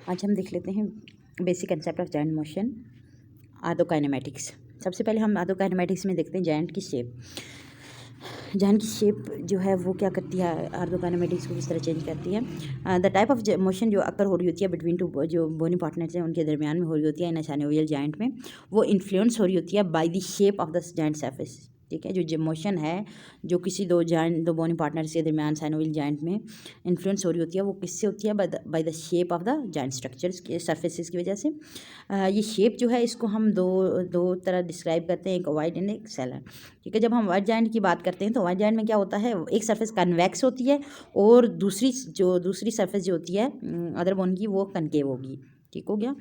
आज हम देख लेते हैं basic concept of joint motion, arthrokinematics. सबसे पहले हम आर्थोकाइनेमैटिक्स में देखते हैं जायंट की शेप। जायंट की शेप जो है वो क्या करती है, आर्थोकाइनेमैटिक्स को किस तरह चेंज करती है। द टाइप ऑफ मोशन जो अकर हो रही होती है बिटवीन टू जो बोनी पार्टनर्स हैं उनके दरमियान में हो रही होती है इन साइनोवियल जायंट में, वो इन्फ्लुएंस हो रही होती है by the shape of the giant surface. ठीक है, जो मोशन है जो किसी दो बोनी पार्टनर्स के दरमियान साइनोवियल जायंट में इन्फ्लुएंस हो रही होती है, वो किससे होती है, by the shape of the giant structures के सरफेसेस की वजह से। ये शेप जो है इसको हम दो तरह डिस्क्राइब करते हैं, एक वाइड एंड एक सेलर। ठीक है, जब हम वाइड जायंट की बात करते हैं तो वाइड जायंट में क्या होता है, एक सरफेस कन्वेक्स होती है और दूसरी सरफेस जो होती है अदर बोन की वो कनकेव होगी। ठीक हो गया।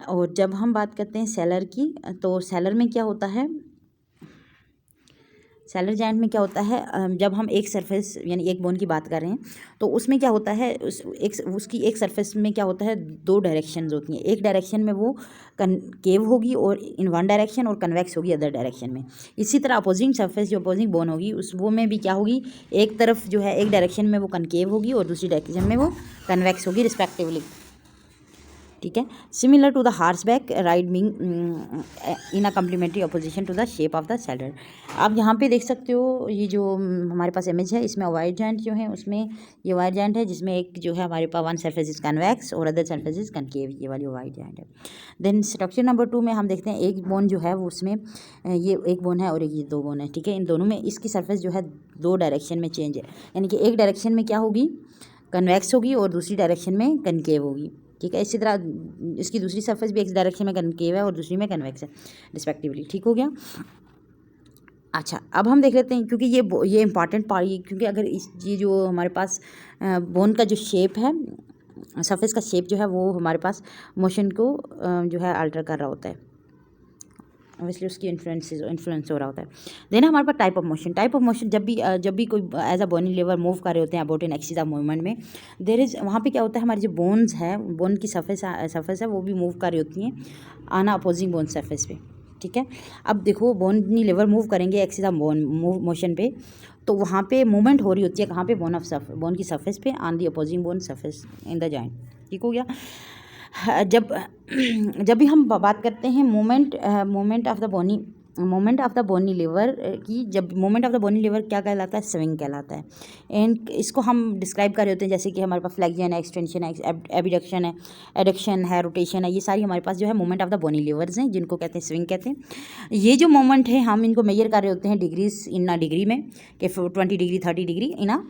और जब हम बात करते हैं सेलर की, तो सेलर में क्या होता है, सेलर जायंट में क्या होता है, जब हम एक सरफेस यानी एक बोन की बात कर रहे हैं तो उसमें क्या होता है, उसकी एक सरफेस में क्या होता है, दो डायरेक्शंस होती हैं। एक डायरेक्शन में वो कनकेव होगी और इन वन डायरेक्शन, और कन्वेक्स होगी अदर डायरेक्शन में। इसी तरह अपोजिंग सरफेस जो अपोजिंग बोन होगी उस वो में भी क्या होगी, एक तरफ जो है एक डायरेक्शन में वो कनकेव होगी और दूसरी डायरेक्शन में वो कन्वेक्स होगी रिस्पेक्टिवली। ठीक है, similar to the horseback ride being in a complementary opposition to the shape of the saddle. आप यहाँ पे देख सकते हो, ये जो हमारे पास इमेज है इसमें वाइड जायंट जो है उसमें ये वाइड जायंट है जिसमें एक जो है हमारे पास वन सरफेस इज कन्वेक्स और अदर सरफेस इज कनकेव, ये वाली वाइड जायंट है। देन स्ट्रक्चर नंबर 2 में हम देखते हैं एक बोन जो है वो उसमें ये एक बोन है और एक ये दो बोन है। ठीक है, इन दोनों में इसकी सरफेस जो है दो डायरेक्शन में चेंज है, यानी कि एक डायरेक्शन में क्या होगी, कन्वेक्स होगी और दूसरी डायरेक्शन में कनकेव होगी। ठीक है, इसी तरह इसकी दूसरी सरफेस भी एक डायरेक्शन में कनकेव है और दूसरी में कन्वेक्स है रिस्पेक्टिवली। ठीक हो गया। अच्छा, अब हम देख लेते हैं, क्योंकि ये इंपॉर्टेंट पार्ट, क्योंकि अगर ये जो हमारे पास बोन का जो शेप है, सरफेस का शेप जो है वो हमारे पास मोशन को जो है अल्टर कर रहा होता है, ऑब्वियसली उसकी इन्फ्लुएंस हो रहा होता है। देन हमारे पास टाइप ऑफ मोशन जब भी कोई as a bony lever move कर रहे होते हैं about an axis of movement में, देर इज वहाँ पे क्या होता है, हमारी जो बोन्स है, बोन की सरफेस है वो भी मूव कर रही होती हैं आना अपोजिंग बोन सरफेस पे। ठीक है, अब देखो बोनी लेवर मूव करेंगे एक्सिस ऑफ मोशन पे, तो वहाँ पे मूवमेंट हो रही होती है कहाँ पे, बोन की सरफेस पे on the opposing bone surface in the joint. ठीक हो गया। जब जब भी हम बात करते हैं moment of the bony lever की, जब moment of the bony lever क्या कहलाता है, स्विंग कहलाता है। एंड इसको हम डिस्क्राइब कर रहे होते हैं जैसे कि हमारे पास फ्लेक्शन है, एक्सटेंशन है, एबिडक्शन है, एडक्शन है, रोटेशन है, ये सारी हमारे पास जो है moment of the bony levers हैं जिनको कहते हैं स्विंग कहते हैं। ये जो मोमेंट है हम इनको मेजर कर रहे होते हैं डिग्रीज इन अ डिग्री में, कि 20 degree 30 degree in a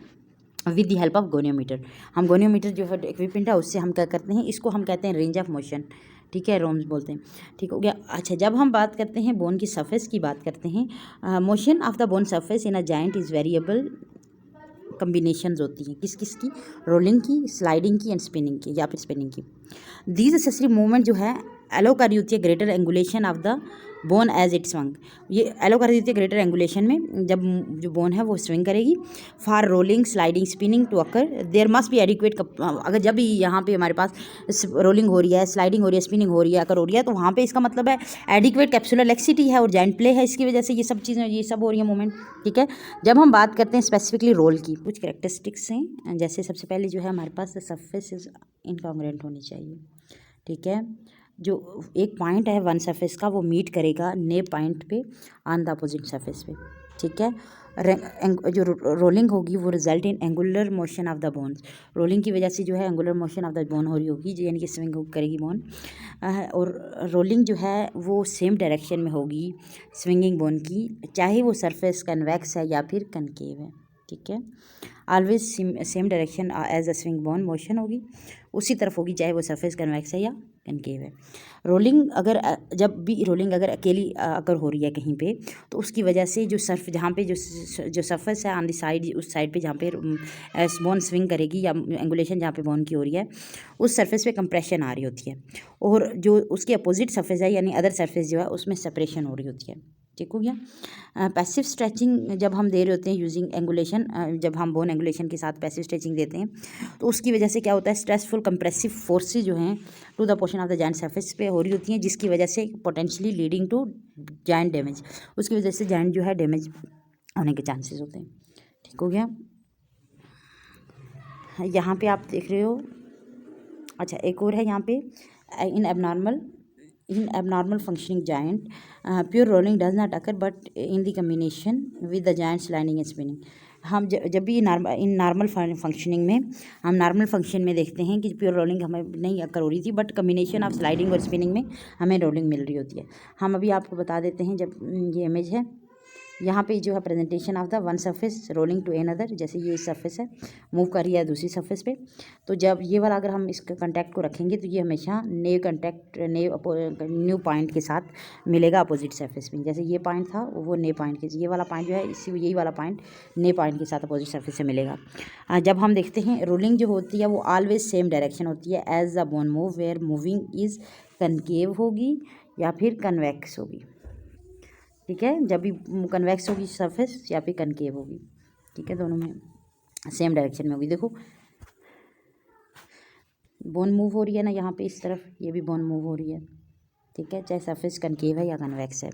with the help of goniometer. हम गोनियोमीटर जो है इक्विपमेंट है उससे हम क्या करते हैं, इसको हम कहते हैं रेंज ऑफ मोशन। ठीक है, रोम्स बोलते हैं। ठीक हो गया। अच्छा, जब हम बात करते हैं बोन की सरफेस की बात करते हैं, motion of the bone surface in a giant is variable combinations होती हैं किस किस की, रोलिंग की, स्लाइडिंग की एंड स्पिनिंग की या फिर स्पिनिंग की। दीज एक्सेसरी मूवमेंट जो है एलो कर रही होती है greater angulation of the bone as it swing. ये एलो कर देती है ग्रेटर एंगुलेशन में, जब जो बोन है वो स्विंग करेगी। For rolling, sliding, spinning to occur there must be adequate. अगर जब भी यहाँ पे हमारे पास रोलिंग हो रही है, स्लाइडिंग हो रही है, स्पिनिंग हो रही है, अकर हो रही है, तो वहाँ पे इसका मतलब है एडिक्वेट कैप्सुलर लेक्सिटी है और जॉइंट प्ले है, इसकी वजह से ये सब चीज़ें ये सब हो रही है मूवमेंट। ठीक है, जब हम बात करते हैं स्पेसिफिकली रोल की, कुछ कैरेक्टरिस्टिक्स हैं, जैसे सबसे पहले जो है हमारे पास सरफेस इज इनकॉन्ग्रुएंट होनी चाहिए। ठीक है, जो एक पॉइंट है वन सरफेस का वो मीट करेगा ने पॉइंट पे ऑन द अपोजिट सरफेस पे। ठीक है, जो रोलिंग होगी वो result in angular motion of the bones. Rolling की वजह से जो है angular motion of the bone हो रही होगी, यानी कि स्विंग करेगी बोन। और रोलिंग जो है वो सेम डायरेक्शन में होगी स्विंगिंग बोन की, चाहे वो सरफेस कन्वेक्स है या फिर कनकेव है। ठीक है, always same direction as a swing bone motion होगी, उसी तरफ होगी चाहे वो सरफेस कन्वेक्स है या कनकेव है। रोलिंग अगर जब भी रोलिंग अगर अकेली अगर हो रही है कहीं पे, तो उसकी वजह से जो जहाँ पे जो सरफेस है ऑन द साइड, उस साइड पे जहाँ पे बोन स्विंग करेगी या एंगुलेशन जहाँ पे बोन की हो रही है, उस सरफेस पे कंप्रेशन आ रही होती है, और जो उसकी अपोजिट सरफेस है यानी अदर सरफेस जो है उसमें सेपरेशन हो रही होती है। ठीक हो गया। पैसिव स्ट्रेचिंग जब हम दे रहे होते हैं यूजिंग एंगुलेशन, जब हम बोन एंगुलेशन के साथ पैसिव स्ट्रेचिंग देते हैं तो उसकी वजह से क्या होता है, स्ट्रेसफुल कंप्रेसिव फोर्सेस जो हैं to the portion of the joint surface पे हो रही होती हैं, जिसकी वजह से potentially leading to joint damage, उसकी वजह से जॉइंट जो है डैमेज होने के चांसेस होते हैं। ठीक हो गया। यहाँ पे आप देख रहे हो अच्छा, एक और है यहाँ पे, इन abnormal functioning giant, pure rolling does not occur but in the combination with the giant sliding and spinning. हम जब भी नॉर्मल फंक्शनिंग में, हम नॉर्मल फंक्शन में देखते हैं कि प्योर रोलिंग हमें नहीं अकर हो रही थी, बट कम्बिनेशन ऑफ स्लाइडिंग और स्पिनिंग में हमें रोलिंग मिल रही होती है। हम अभी आपको बता देते हैं, जब ये इमेज है यहाँ पे जो है presentation of the one surface rolling to another, जैसे ये सरफेस है मूव कर रही है दूसरी सरफेस पे, तो जब ये वाला अगर हम इसका कंटेक्ट को रखेंगे तो ये हमेशा न्यू पॉइंट के साथ मिलेगा अपोजिट सरफेस में। जैसे ये पॉइंट था वो न्यू पॉइंट के, ये वाला पॉइंट जो है इसी यही वाला पॉइंट न्यू पॉइंट के साथ अपोजिट सरफेस से मिलेगा। जब हम देखते हैं रोलिंग जो होती है वो ऑलवेज सेम डायरेक्शन होती है as the bone move, where moving is concave होगी या फिर कन्वेक्स होगी। ठीक है, जब भी कन्वेक्स होगी सरफेस या फिर कनकेव होगी। ठीक है, दोनों में सेम डायरेक्शन में होगी। देखो बोन मूव हो रही है ना यहाँ पे इस तरफ, ये भी बोन मूव हो रही है। ठीक है, चाहे सरफेस कनकेव है या कन्वेक्स है।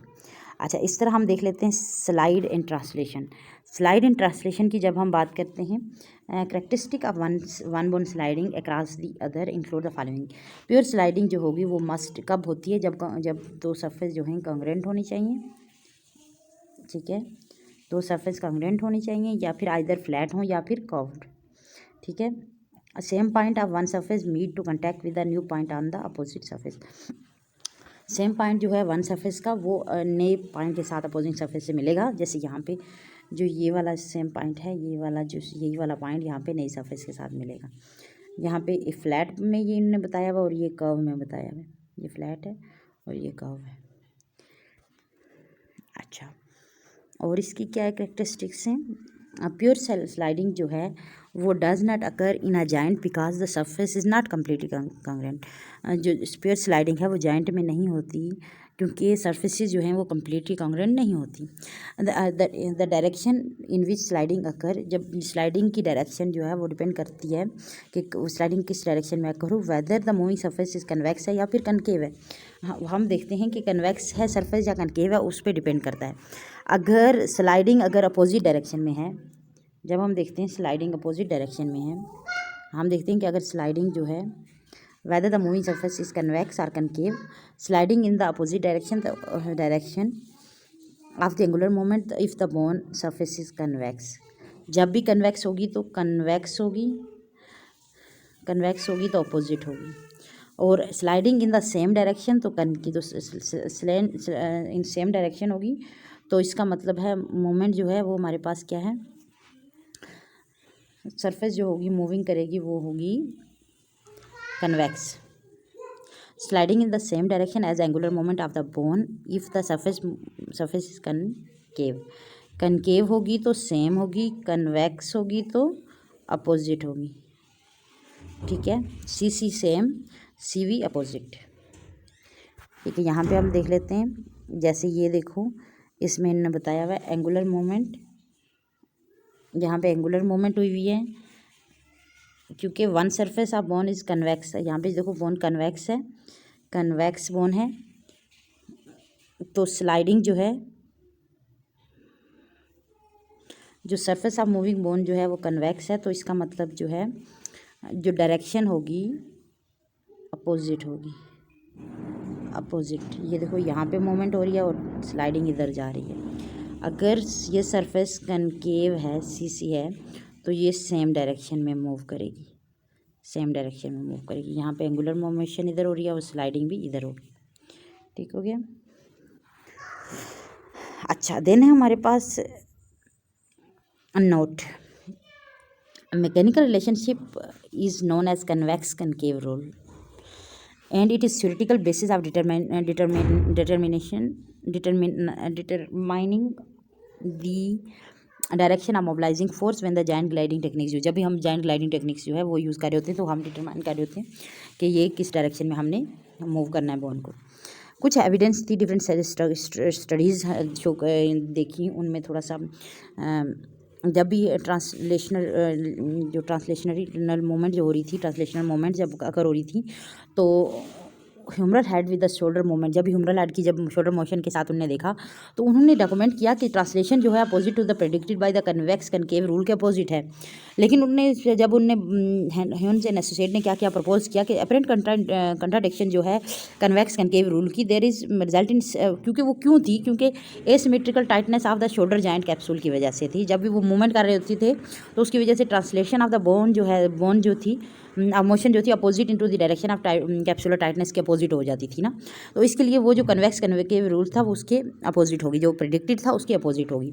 अच्छा, इस तरह हम देख लेते हैं slide in translation. Slide in translation की जब हम बात करते हैं, characteristic of one bone sliding across the other include the following. Pure sliding जो होगी वो मस्ट कब होती है, जब दो सरफेस जो हैं कॉन्ग्रुएंट होनी चाहिए। ठीक है, दो सरफेस कॉन्ग्रुएंट होनी चाहिए या फिर आइदर फ्लैट हो या फिर कर्व्ड। ठीक है, same point of one surface meet to contact with the new point on the opposite surface. Same point जो है वन सरफेस का वो नए पॉइंट के साथ अपोजिट सरफेस से मिलेगा। जैसे यहाँ पे जो ये वाला सेम पॉइंट है, ये वाला जो यही वाला पॉइंट यहाँ पे नई सरफेस के साथ मिलेगा। यहाँ पे फ्लैट में ये इन्होंने बताया हुआ और ये कर्व में बताया हुआ। ये फ्लैट है और ये कर्व है। अच्छा, और इसकी क्या करेक्टरिस्टिक्स हैं। प्योर स्लाइडिंग जो है वो does not occur in a giant because the surface is not completely congruent. जो प्योर स्लाइडिंग है वो जाइंट में नहीं होती क्योंकि सरफेसेस जो हैं वो कम्प्लीटली कॉन्ग्रुएंट नहीं होती। The direction in which sliding occur, जब स्लाइडिंग की डायरेक्शन जो है वो डिपेंड करती है कि स्लाइडिंग किस डायरेक्शन में अकर हो, whether the moving surface is convex है या फिर कनकेव है। हम देखते हैं कि कन्वेक्स है सरफेस या कनकेव है, उस पर डिपेंड करता है। अगर स्लाइडिंग अगर अपोजिट डायरेक्शन में है, जब हम देखते हैं स्लाइडिंग अपोजिट डायरेक्शन में है, हम देखते हैं कि अगर स्लाइडिंग जो है whether the moving surface is convex or concave, sliding in the opposite direction, the direction of the angular moment if the bone surface is convex। जब भी convex होगी तो convex होगी तो opposite होगी, और sliding in the same direction तो in same direction होगी। तो इसका मतलब है मोमेंट जो है वो हमारे पास क्या है, सरफेस जो होगी मूविंग करेगी वो होगी convex। Sliding in the same direction as angular moment of the bone if the surface is concave। concave होगी तो सेम होगी, convex होगी तो अपोजिट होगी। ठीक है, CC सेम, CV अपोजिट। ठीक है, यहाँ पे हम देख लेते हैं, जैसे ये देखो इसमें इन्होंने बताया हुआ है एंगुलर मोमेंट, यहाँ पे एंगुलर मोमेंट हुई है क्योंकि one surface of bone is convex है। यहाँ पे देखो बोन कन्वेक्स है, कन्वेक्स बोन है, तो स्लाइडिंग जो है, जो सरफेस ऑफ मूविंग बोन जो है वो कन्वेक्स है, तो इसका मतलब जो है जो डायरेक्शन होगी अपोजिट होगी, अपोजिट। ये देखो यहाँ पे मोमेंट हो रही है और स्लाइडिंग इधर जा रही है। अगर ये सरफेस कनकेव है, CC है, तो ये सेम डायरेक्शन में मूव करेगी, सेम डायरेक्शन में मूव करेगी। यहाँ पे एंगुलर मोमेशन इधर हो रही है और स्लाइडिंग भी इधर होगी। ठीक हो गया। अच्छा, देन है हमारे पास note, mechanical relationship is known as convex concave rule and it is theoretical basis of determining the direction of mobilizing force when the joint gliding techniques. जब भी हम जाइंट ग्लाइडिंग टेक्निक्स जो है वो यूज़ कर रहे होते हैं तो हम डिटरमाइन कर रहे होते हैं कि ये किस डायरेक्शन में हमने मूव करना है बोन को। कुछ एविडेंस थी, डिफरेंट स्टडीज़ जो देखी, उनमें थोड़ा सा जब भी ट्रांसलेशनरी मूवमेंट जो हो रही थी, ट्रांसलेशनल मूवमेंट जब अकर हो रही थी तो humeral head with the shoulder movement, जब ह्यूमरल हेड की जब शोल्डर मोशन के साथ उन्होंने देखा तो उन्होंने डॉक्यूमेंट किया कि ट्रांसलेशन जो है opposite to the predicted by the convex concave rule के अपोजिट है। लेकिन उनने जब उनने ह्यून्स एंड एसोसिएट ने क्या किया, प्रपोज किया कि अपरेंट कंट्राडिक्शन जो है कन्वेक्स कनकेव रूल की देयर इज रिजल्ट इन, क्योंकि वो क्यों थी, क्योंकि asymmetrical tightness of the shoulder joint capsule की वजह से थी। जब भी वो मूवमेंट कर रहे होते थे तो उसकी वजह से ट्रांसलेशन ऑफ द बोन जो है, बोन जो थी मोशन जो थी opposite into the direction of capsular tightness के अपोजिट हो जाती थी ना। तो इसके लिए वो जो कन्वेक्स कन्वेकेव रूल था वो उसके अपोजिट होगी, जो प्रेडिक्टेड था उसके अपोजिट होगी।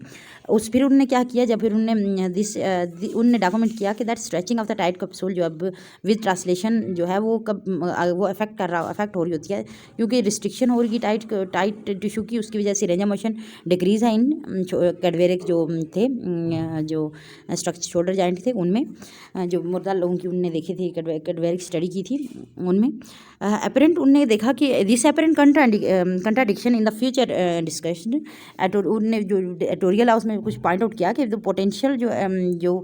फिर उन्होंने क्या किया, जब फिर उन्होंने उनने डॉक्यूमेंट किया कि that stretching of the tight capsule जो अब विद ट्रांसलेशन जो है वो कब वो अफेक्ट हो रही होती है, क्योंकि रिस्ट्रिक्शन हो रही टाइट टिश्यू की, उसकी वजह से रेंज ऑफ मोशन डिक्रीज है इन कैडवेरिक जो थे जो स्ट्रक्चर शोल्डर जॉइंट थे उनमें, जो मुर्दा लोगों की उनने देखी थी कैडवेरिक स्टडी की थी उनमें। अपेरेंट उनने देखा कि this apparent contradiction in the future discussion उनने जो एडिटोरियल है उसमें कुछ पॉइंट आउट किया कि जो पोटेंशियल जो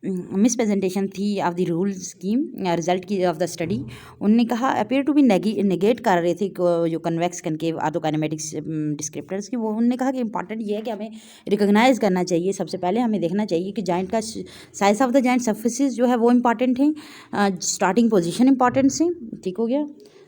मिसप्रेजेंटेशन थी of the rule scheme result की ऑफ द स्टडी, उनने कहा अपेयर टू बी नेगेट कर रहे थे जो कन्वेक्स कनकेव ऑर्थोकाइनेमेटिक्स डिस्क्रिप्टर्स की। वो उन्होंने कहा कि इंपॉर्टेंट ये है कि हमें रिकॉग्नाइज करना चाहिए, सबसे पहले हमें देखना चाहिए कि जॉइंट का size of the joint surfaces जो है वो इंपॉर्टेंट है, स्टार्टिंग पोजीशन इंपॉर्टेंट है, ठीक हो गया,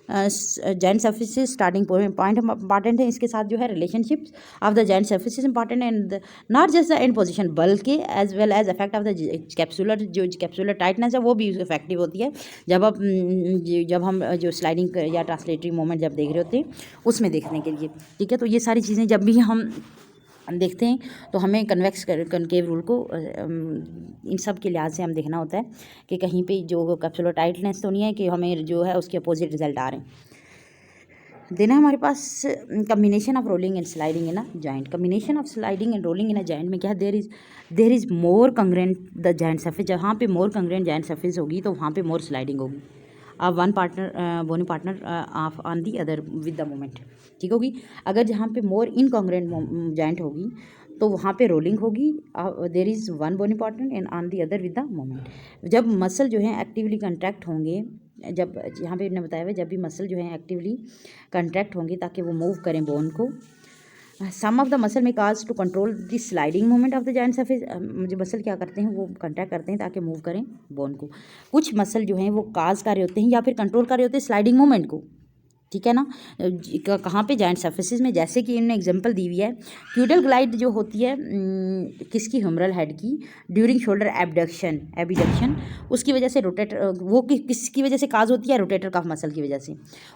joint surfaces starting point important है, इसके साथ जो है relationships of the joint surfaces important and not just the end position बल्कि as well as effect of the capsular जो कैप्सूलर टाइटनेस है वो भी इफेक्टिव होती है जब हम जो स्लाइडिंग या ट्रांसलेटरी मोमेंट जब देख रहे होते हैं उसमें देखने के लिए, ठीक है। तो ये सारी चीज़ें जब भी हम देखते हैं तो हमें कन्वेक्स कनकेव रूल को इन सब के लिहाज से हम देखना होता है कि कहीं पे जो कैप्सूलर टाइटनेस तो नहीं है कि हमें जो है उसके अपोजिट रिजल्ट आ रहे हैं। देना हमारे पास combination of rolling and sliding in a joint, combination of sliding and rolling in a joint में क्या है, there is more congruent the joint surface, जहाँ पे मोर कंग्रेंट जॉइंट सर्फेस होगी तो वहाँ पे मोर स्लाइडिंग होगी, one partner bony partner of on the other with the moment, ठीक होगी। अगर जहाँ पे मोर इनकॉन्ग्रेंट जॉइंट होगी तो वहाँ पे रोलिंग होगी, there is one bony partner and on the other with the moment. जब मसल जो है एक्टिवली कंट्रैक्ट होंगे, जब यहाँ पे इन्होंने बताया हुआ जब भी मसल जो है एक्टिवली कंट्रैक्ट होंगे ताकि वो मूव करें बोन को, सम ऑफ द मसल में काज to control the sliding movement of the joint surface, जो मसल क्या करते हैं वो कंट्रैक्ट करते हैं ताकि मूव करें बोन को। कुछ मसल जो हैं वो काज कर रहे होते हैं या फिर कंट्रोल कर रहे होते हैं स्लाइडिंग मूवमेंट को, ठीक है ना। कहाँ पे जॉइंट सर्फेसिस में, जैसे कि इन्होंने एग्जांपल दी हुई है क्यूडल ग्लाइड जो होती है किसकी, ह्यूमरल हेड की, ड्यूरिंग शोल्डर एबडक्शन उसकी वजह से रोटेटर वो किसकी वजह से काज होती है, रोटेटर कफ मसल की वजह से।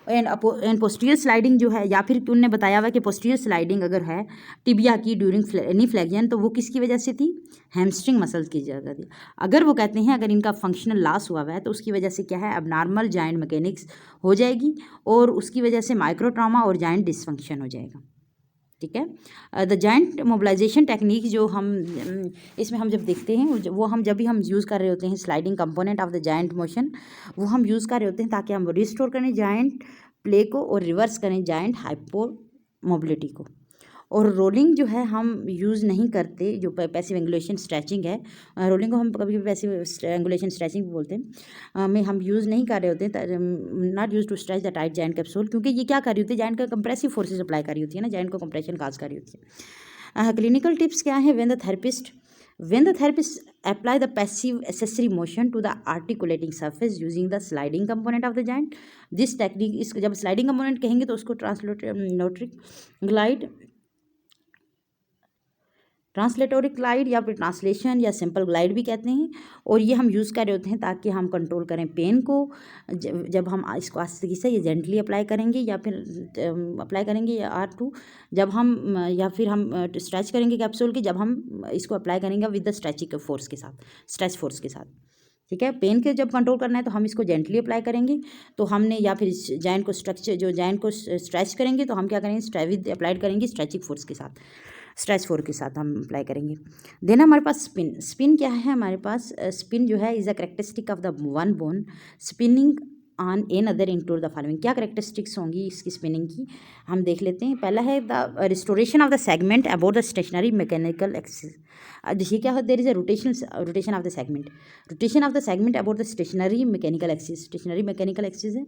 एंड पोस्टीरियर स्लाइडिंग जो है, या फिर उन्होंने बताया हुआ कि पोस्टीरियर स्लाइडिंग अगर है टिबिया की ड्यूरिंग नी फ्लेक्शन तो वो किसकी वजह से थी, हैमस्ट्रिंग मसल की जगह थी। अगर वो कहते हैं अगर इनका फंक्शनल लॉस हुआ है तो उसकी वजह से क्या है, अबनॉर्मल जॉइंट मैकेनिक्स हो जाएगी और उसकी वजह से माइक्रो ट्रॉमा और जॉइंट डिसफंक्शन हो जाएगा, ठीक है। द जॉइंट मोबिलाइजेशन टेक्निक जो हम इसमें हम जब देखते हैं वो हम जब भी हम यूज़ कर रहे होते हैं sliding component of the joint motion, वो हम यूज़ कर रहे होते हैं ताकि हम रिस्टोर करें जॉइंट प्ले को और रिवर्स करें जॉइंट हाइपर मोबिलिटी को। और रोलिंग जो है हम यूज़ नहीं करते, जो पैसिव एंगुलेशन स्ट्रेचिंग है, रोलिंग को हम कभी कभी पैसिव एंगुलेशन स्ट्रेचिंग भी बोलते हैं, में हम यूज़ नहीं कर रहे होते, not use to stretch the tight joint capsule, क्योंकि ये क्या कर रही होती है, जॉइंट का कंप्रेसिव फोर्सेस अप्लाई कर रही होती है ना, जॉइंट को कंप्रेशन काज कर रही होती है। क्लिनिकल टिप्स क्या है, when the therapist apply the passive accessory motion to the articulating surface using the sliding component of the joint, this technique is, जब स्लाइडिंग कंपोनेंट कहेंगे तो उसको ट्रांसलेटोरिक ग्लाइड या फिर ट्रांसलेशन या सिंपल ग्लाइड भी कहते हैं। और ये हम यूज़ कर रहे होते हैं ताकि हम कंट्रोल करें पेन को, जब हम इसको आस्ते से ये जेंटली अप्लाई करेंगे या फिर अप्लाई करेंगे जब हम या फिर हम स्ट्रेच करेंगे कैप्सूल की, जब हम इसको अप्लाई करेंगे विद द स्ट्रेचिंग फोर्स के साथ, स्ट्रेच फोर्स के साथ, ठीक है। पेन के जब कंट्रोल करना है तो हम इसको जेंटली अप्लाई करेंगे, तो हमने या फिर जॉइंट को जॉइंट को स्ट्रेच करेंगे तो हम क्या करेंगे, विद अप्लाइड करेंगे स्ट्रेचिंग फोर्स के साथ, स्ट्रेच फोर्स के साथ हम अप्लाई करेंगे। देन हमारे पास स्पिन क्या है, हमारे पास स्पिन जो है is a characteristic of the one bone spinning on an other include the following. क्या करेक्टरिस्टिक्स होंगी इसकी स्पिनिंग की, हम देख लेते हैं। पहला है the restoration of the segment about the stationary mechanical axis. देखिए क्या है, there is a rotation of the segment about the stationary mechanical axis. Stationary mechanical axis है,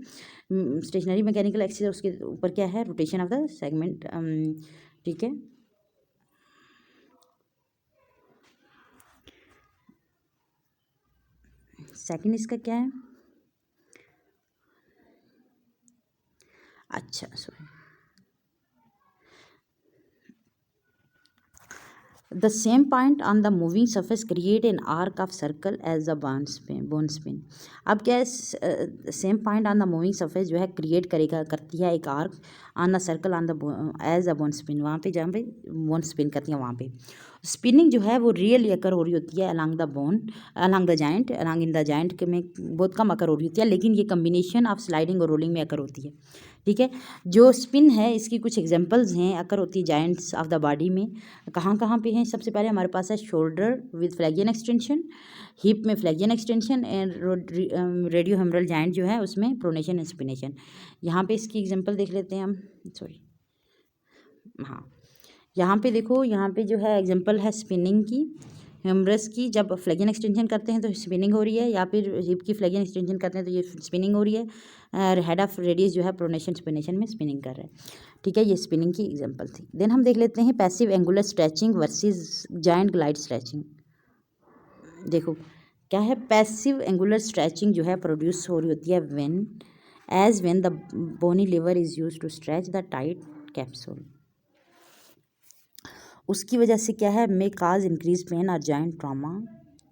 स्टेशनरी मैकेनिकल एक्सिस है, उसके ऊपर क्या है, रोटेशन ऑफ द सेगमेंट। ठीक है, सेकंड इसका क्या है, अच्छा sorry, the same point on the moving surface create an arc of circle as a bone spin। अब क्या है, same point on the moving surface जो है क्रिएट करती है एक arc on the circle on the as a bone spin. वहाँ पे जहाँ पे बोन स्पिन करती है वहाँ पे स्पिनिंग जो है वो रियली अकर हो रही होती है along the bone, along the joint, along in the joint के में बहुत कम अकर हो रही होती है, लेकिन ये कम्बिनेशन ऑफ स्लाइडिंग और रोलिंग में अकर होती है। ठीक है, जो स्पिन है इसकी कुछ एग्जांपल्स हैं, अकर होती है जॉइंट्स ऑफ द बॉडी में। कहाँ कहाँ पे हैं, सबसे पहले हमारे पास है shoulder with flexion extension, hip में flexion extension and radiohumeral joint जो है उसमें प्रोनेशन एंड स्पिनेशन। यहाँ पे इसकी एग्जांपल देख लेते हैं हम, सॉरी हाँ, यहाँ पे देखो, यहाँ पे जो है एग्जांपल है स्पिनिंग की, हेमरस की, जब फ्लैगियन एक्सटेंशन करते हैं तो स्पिनिंग हो रही है, या फिर हिप की फ्लैगियन एक्सटेंशन करते हैं तो ये स्पिनिंग हो रही है, और हेड ऑफ रेडियस जो है प्रोनेशन स्पिनेशन में स्पिनिंग कर रहे हैं। ठीक है, ये स्पिनिंग की एग्जांपल थी। देन हम देख लेते हैं passive angular stretching versus giant glide stretching. देखो क्या है, पैसिव एंगुलर स्ट्रेचिंग जो है प्रोड्यूस हो रही होती है when the bony lever is used to stretch the tight capsule. उसकी वजह से क्या है, मे काज इंक्रीज पेन और जॉइंट ट्रॉमा,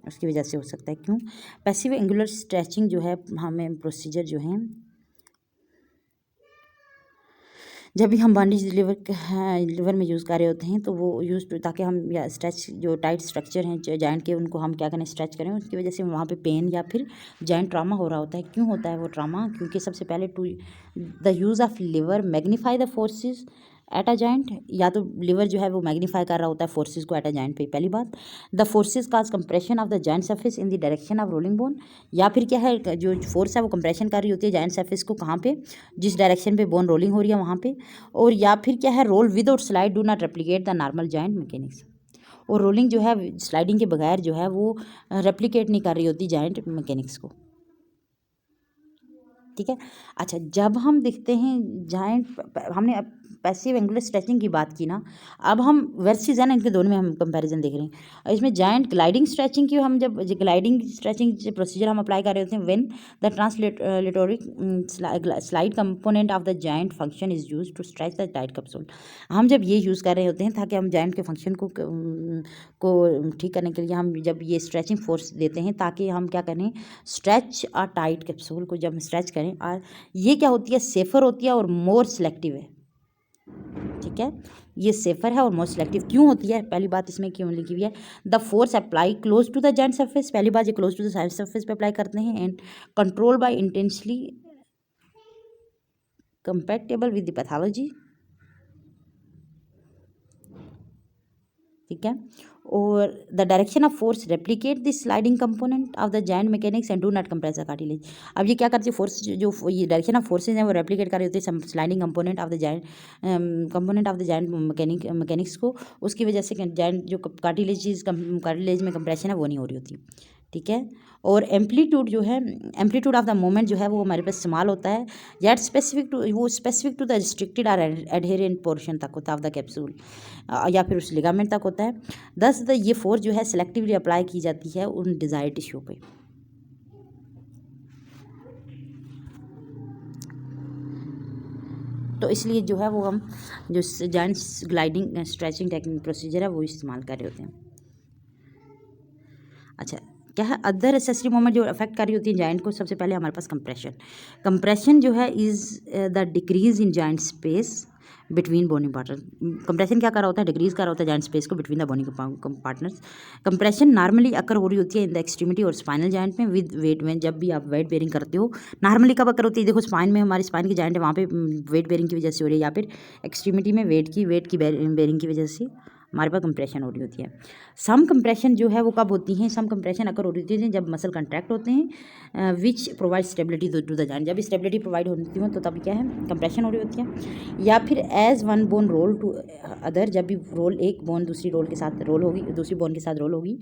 उसकी वजह से हो सकता है। क्यों, पैसिव एंगुलर स्ट्रेचिंग जो है हमें प्रोसीजर जो है जब भी हम बांडेज लिवर में यूज़ कर रहे होते हैं तो वो यूज़ ताकि हम या स्ट्रेच जो टाइट स्ट्रक्चर हैं जॉइंट के उनको हम क्या करें, स्ट्रेच करें, उसकी वजह से वहाँ पे पेन या फिर जॉइंट ट्रामा हो रहा होता है। क्यों होता है वो ट्रामा, क्योंकि सबसे पहले to the use of lever magnify the forces at a joint, या तो लिवर जो है वो मैग्नीफाई कर रहा होता है फोर्सेस को एट अ जॉइंट पे। पहली बात, the forces cause compression of the joint surface in the direction of rolling bone, या फिर क्या है, जो फोर्स है वो कंप्रेशन कर रही होती है जॉइंट सरफेस को, कहाँ पे, जिस डायरेक्शन पे बोन रोलिंग हो रही है वहाँ पे। और या फिर क्या है, roll without slide do not replicate the normal joint mechanics. और रोलिंग जो है स्लाइडिंग के बगैर जो है वो रेप्लिकेट नहीं कर रही होती जॉइंट मैकेनिक्स को। ठीक है, अच्छा, जब हम देखते हैं जॉइंट, हमने पैसिव एंगुलर स्ट्रेचिंग की बात की ना, अब हम वर्सेस है ना, इनके दोनों में हम कंपैरिजन देख रहे हैं। और इसमें जॉइंट ग्लाइडिंग स्ट्रेचिंग की हम जब ग्लाइडिंग स्ट्रेचिंग प्रोसीजर हम अप्लाई कर रहे होते हैं when the translatory slide component of the joint function is used to stretch the tight capsule. हम जब ये यूज़ कर रहे होते हैं ताकि हम जॉइंट के फंक्शन को ठीक करने के लिए हम जब ये स्ट्रेचिंग फोर्स देते हैं ताकि हम क्या करें, स्ट्रेच और टाइट कैप्सूल को जब स्ट्रेच करें, और ये क्या होती है, सेफर होती है और मोर सिलेक्टिव है। ठीक है, ये सेफर है और मोर सिलेक्टिव क्यों होती है, पहली बात इसमें क्यों लिखी हुई है, the force apply close to the joint surface, पहली बात ये close to the joint surface पे अप्लाई करते हैं, and control by intensely compatible with the pathology. ठीक है, और the direction of force replicate the sliding component of the joint mechanics and do not compress the cartilage. अब ये क्या करती है, फोर्स जो ये डायरेक्शन ऑफ फोर्सेज हैं वो रेप्लिकेट कर रही होती है sliding component of the joint mechanics को, उसकी वजह से जॉइंट जो कार्टिलेज में कंप्रेशन है वो नहीं हो रही होती। ठीक है, और एम्पलीट्यूड जो है, एम्पलीट्यूड ऑफ द मोमेंट जो है वो हमारे पास इस्तेमाल होता है, yet specific to the restricted और एडहेरेंट पोर्शन तक होता है ऑफ द कैप्सूल, या फिर उस लिगामेंट तक होता है। दस ये फोर्स जो है सेलेक्टिवली अप्लाई की जाती है उन डिजायर्ड टिश्यू पे। तो इसलिए जो है वो हम जो joint gliding stretching technique procedure है वो इस्तेमाल कर रहे होते हैं। अच्छा, क्या है अदर एसेसरी मोमेंट जो अफेक्ट कर रही होती है जॉइंट को, सबसे पहले हमारे पास कंप्रेशन जो है is the decrease in joint space between bony partner. Compression क्या कर रहा होता है, डिक्रीज कर रहा होता है जॉइंट स्पेस को between the bony partners. Compression normally occur हो रही होती है इन द एक्सट्रीमिटी और स्पाइनल जॉइंट में विद वेट में, जब भी आप वेट बेरिंग करते हो नॉर्मली कब अकर होती है, देखो स्पाइन में, हमारी स्पाइन की जॉइंट है वहाँ पे वेट बेरिंग की वजह से हो रही है, या फिर एक्सट्रीमिटी में वेट की बेरिंग की वजह से हमारे पास कंप्रेशन हो रही होती है। सम कंप्रेशन जो है वो कब होती है, सम कंप्रेशन अकर हो रही है जब मसल कंट्रैक्ट होते हैं, which provide stability to the joint. जब स्टेबिलिटी प्रोवाइड होती हो तो तब क्या है, कंप्रेशन हो रही होती है। या फिर as one bone roll to other, जब भी रोल एक बोन दूसरी रोल के साथ रोल होगी, दूसरी बोन के साथ रोल होगी,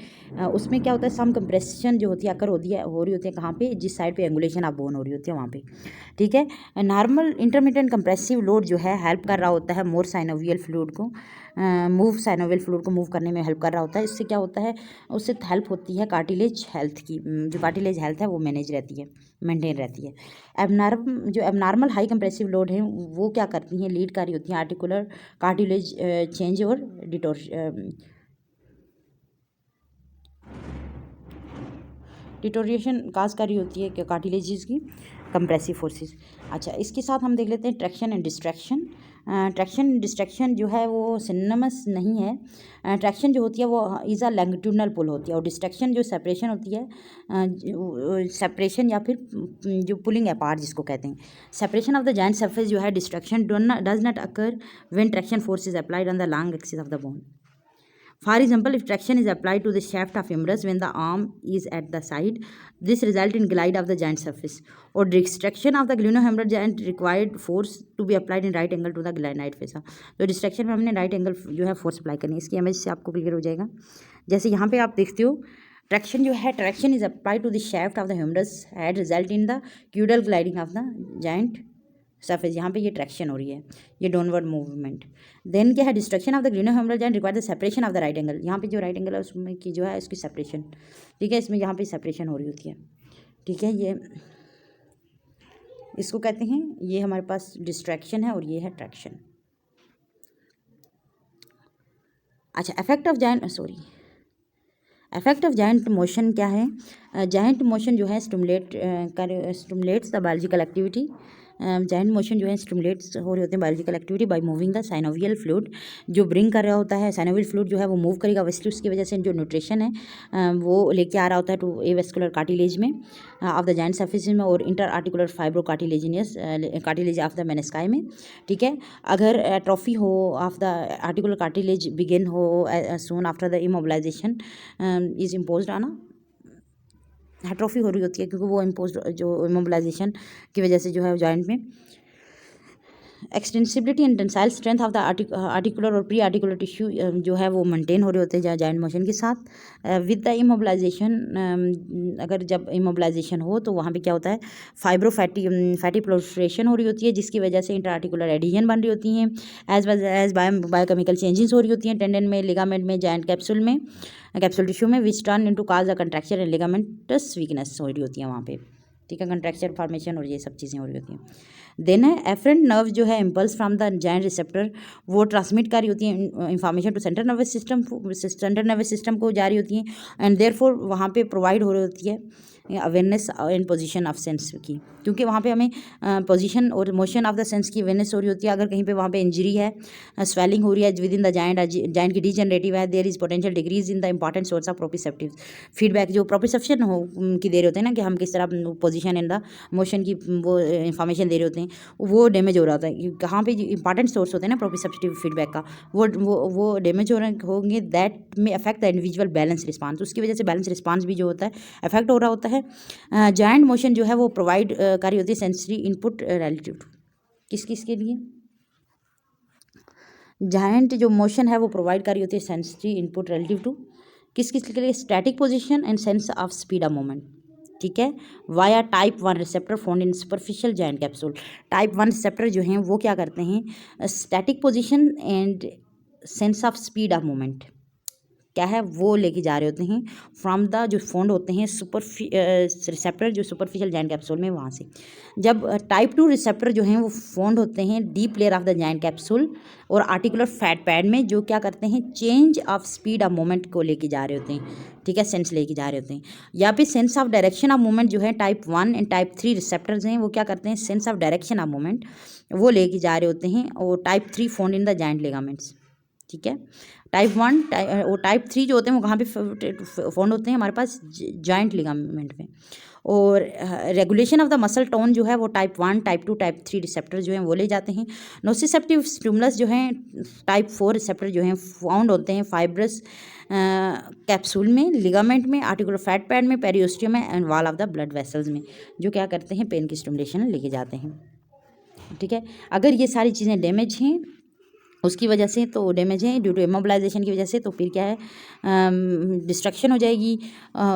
उसमें क्या होता है, सम कंप्रेशन जो होती है अकर हो रही होती है कहाँ पे, जिस साइड पे एंगुलेशन ऑफ बोन हो रही होती है वहाँ पे, ठीक है। नॉर्मल इंटरमिटेंट कंप्रेसिव लोड जो है हेल्प कर रहा होता है मोर साइनोवियल फ्लूइड को साइनोवियल फ्लूइड को मूव करने में हेल्प कर रहा होता है। इससे क्या होता है, उससे हेल्प होती है कार्टिलेज हेल्थ की, जो कार्टिलेज हेल्थ है वो मैनेज रहती है, मेंटेन रहती है। एबनॉर्मल हाई कंप्रेसिव लोड है वो क्या करती हैं, लीड करी होती हैं आर्टिकुलर कार्टिलेज चेंज और डिटोरिएशन काज करी होती है कार्टिलेजेस की कंप्रेसिव फोर्सेस। अच्छा, इसके साथ हम देख लेते हैं traction and distraction. Traction distraction जो है वो सिनोनिमस नहीं है। ट्रैक्शन जो होती है वो इज़ अ लैंगिट्यूडनल पुल होती है, और डिस्ट्रैक्शन जो सेपरेशन होती है, सेपरेशन या फिर जो पुलिंग अपार्ट जिसको कहते हैं। Separation of the joint surface जो है distraction does not occur when traction force is applied on the long axis of the bone. For example, if traction is applied to the shaft of humerus when the arm is at the side, this result in glide of the joint surface. Or distraction of the glenohumeral joint required force to be applied in right angle to the glenoid face. तो distraction में हमने right angle जो है force apply करनी है। इसकी image से आपको क्लियर हो जाएगा। जैसे यहाँ पे आप देखते हो ट्रैक्शन जो है, traction is applied to the shaft of the humerus head result in the caudal gliding of the joint surface. यहाँ पे ये ट्रैक्शन हो रही है, ये डाउनवर्ड मूवमेंट। देन क्या है, distraction of the glenohumeral joint require the separation of the right angle. यहाँ पे जो राइट एंगल है उसमें की जो है इसकी सेपरेशन, ठीक है, इसमें यहाँ पे सेपरेशन हो रही होती है, ठीक है। ये इसको कहते हैं, ये हमारे पास डिस्ट्रैक्शन है और ये है ट्रैक्शन। अच्छा, इफेक्ट ऑफ जॉइंट मोशन क्या है। जॉइंट मोशन जो है stimulates the biological activity. Joint motion जो है स्टिमुलेट्स हो रही होते हैं biological activity by moving the synovial fluid, जो ब्रिंग कर रहा होता है साइनोवियल फ्लूइड जो है वो मूव करेगा वेस्टली, उसकी वजह से जो न्यूट्रिशन है वो लेके आ रहा होता है टू एवेस्कुलर कार्टिलेज में ऑफ द जॉइंट सरफेस में और inter articular fibro cartilaginous cartilage of the menisci में, ठीक है। अगर एट्रोफी हो of the articular cartilage begin हो soon after the immobilization is imposed on atrophy हो रही होती है, क्योंकि वो इम्पोज जो इमोबिलाइजेशन की वजह से जो है जॉइंट में extensibility and tensile strength of the articular और प्री आर्टिकुलर टिश्यू जो है वो मेंटेन हो रहे होते हैं जॉइंट मोशन के साथ विद द इमोबिलाइजेशन। अगर जब इमोबिलाइजेशन हो तो वहाँ पे क्या होता है, फाइब्रो फैटी प्रोल्फरेशन हो रही होती है, जिसकी वजह से इंटर आर्टिकुलर एडिशन बन रही होती हैं, as well as biochemical changes हो रही होती हैं टेंडन में, लिगामेंट में, जॉइंट कैप्सूल टिश्यू में, which turn into cause the contracture and ligamentous weakness हो रही होती है वहाँ पे, ठीक है, कंट्रैक्चर फॉर्मेशन और ये सब चीज़ें हो रही होती हैं। देन है एफरेंट नर्व जो है impulse from the joint receptor, वो ट्रांसमिट कर रही होती है information to central nervous system को जा रही होती हैं, एंड देयरफॉर वहाँ पे प्रोवाइड हो रही होती है awareness in position of sense की, क्योंकि वहाँ पे हमें पोजीशन और मोशन ऑफ द सेंस की अवेयरनेस हो रही होती है। अगर कहीं पे वहाँ पे इंजरी है, स्वेलिंग हो रही है विद इन द जॉइंट की डीजनरेटिव है, there is potential decrease in the important source of proprioceptive feedback, जो प्रोप्रिसेप्शन हो की दे रहे होते हैं ना, कि हम किस तरह पोजीशन इन द मोशन की वो इंफॉर्मेशन दे रहे होते हैं, वो डैमेज हो रहा होता है। कहाँ पे इंपॉर्टेंट सोर्स होते हैं ना प्रोप्रिसेप्टिव फीडबैक का, वो डैमेज हो रहे होंगे, दैट में affect the individual balance response, उसकी वजह से बैलेंस रिस्पांस भी जो होता है अफेक्ट हो रहा होता है। जॉइंट मोशन जो है वो प्रोवाइड कर रही होती है सेंसरी इनपुट रिलेटिव टू किस के लिए, जॉइंट जो मोशन है वो प्रोवाइड कर रही होती है सेंसरी इनपुट रिलेटिव टू किस के लिए, static position and sense of speed of moment, ठीक है, via type 1 receptor found in superficial joint capsule. Type 1 receptor जो हैं वो क्या करते हैं, static position and sense of speed of moment क्या है वो लेके जा रहे होते हैं फ्रॉम द जो फाउंड होते हैं रिसेप्टर जो सुपरफिशियल जॉइंट कैप्सूल में, वहाँ से। जब टाइप 2 रिसेप्टर जो हैं वो फाउंड होते हैं deep layer of the joint capsule और आर्टिकुलर फैट पैड में, जो क्या करते हैं change of speed of moment को लेके जा रहे होते हैं, ठीक है, सेंस लेके जा रहे होते हैं। या फिर sense of direction of movement जो है टाइप 1 एंड टाइप 3 रिसेप्टर्स हैं, वो क्या करते हैं sense of direction of movement वो लेके जा रहे होते हैं, और type 3 found in the joint ligaments, ठीक है। टाइप 1 और टाइप 3 जो होते हैं वो कहाँ पे फाउंड होते हैं हमारे पास जॉइंट लिगामेंट में, और regulation of the muscle tone जो है वो टाइप 1, टाइप 2, टाइप 3 रिसेप्टर जो हैं वो ले जाते हैं। नोसिसेप्टिव स्टिमुलस जो हैं टाइप 4 रिसेप्टर जो हैं फाउंड होते हैं फाइब्रस कैप्सूल में, लिगामेंट में, आर्टिकुलर फैट पैड में, पेरियोस्टियम में and wall of the blood vessels में, जो क्या करते हैं पेन की स्टिमुलेशन लेके जाते हैं। ठीक है, अगर ये सारी चीज़ें डैमेज हैं उसकी वजह से, तो डैमेज है ड्यू टू इमोबिलाइजेशन की वजह से, तो फिर क्या है डिस्ट्रक्शन हो जाएगी।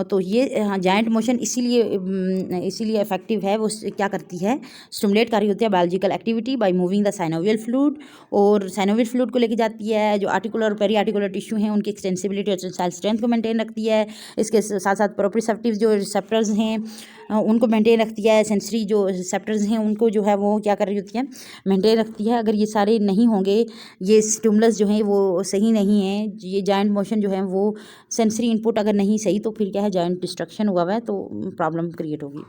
तो ये जॉइंट मोशन इसीलिए इफेक्टिव है। वो क्या करती है, स्टिमुलेट कर रही होती है biological activity by moving the synovial fluid, और साइनोवियल फ्लूइड को लेके जाती है। जो आर्टिकुलर और पेरी आर्टिकुलर टिश्यू हैं उनकी एक्सटेंसिबिलिटी और टेंसाइल स्ट्रेंथ को मेंटेन रखती है। इसके साथ साथ प्रोप्रिसेप्टिव जो रिसेप्टर्स हैं उनको मेंटेन रखती है। सेंसरी जो रिसेप्टर्स हैं उनको जो है वो क्या कर रही होती है, मेंटेन रखती है। अगर ये सारे नहीं होंगे, ये स्टिमुलस जो हैं वो सही नहीं है, ये जॉइंट मोशन जो है वो सेंसरी इनपुट अगर नहीं सही, तो फिर क्या है जॉइंट डिस्ट्रक्शन हुआ है तो प्रॉब्लम क्रिएट होगी।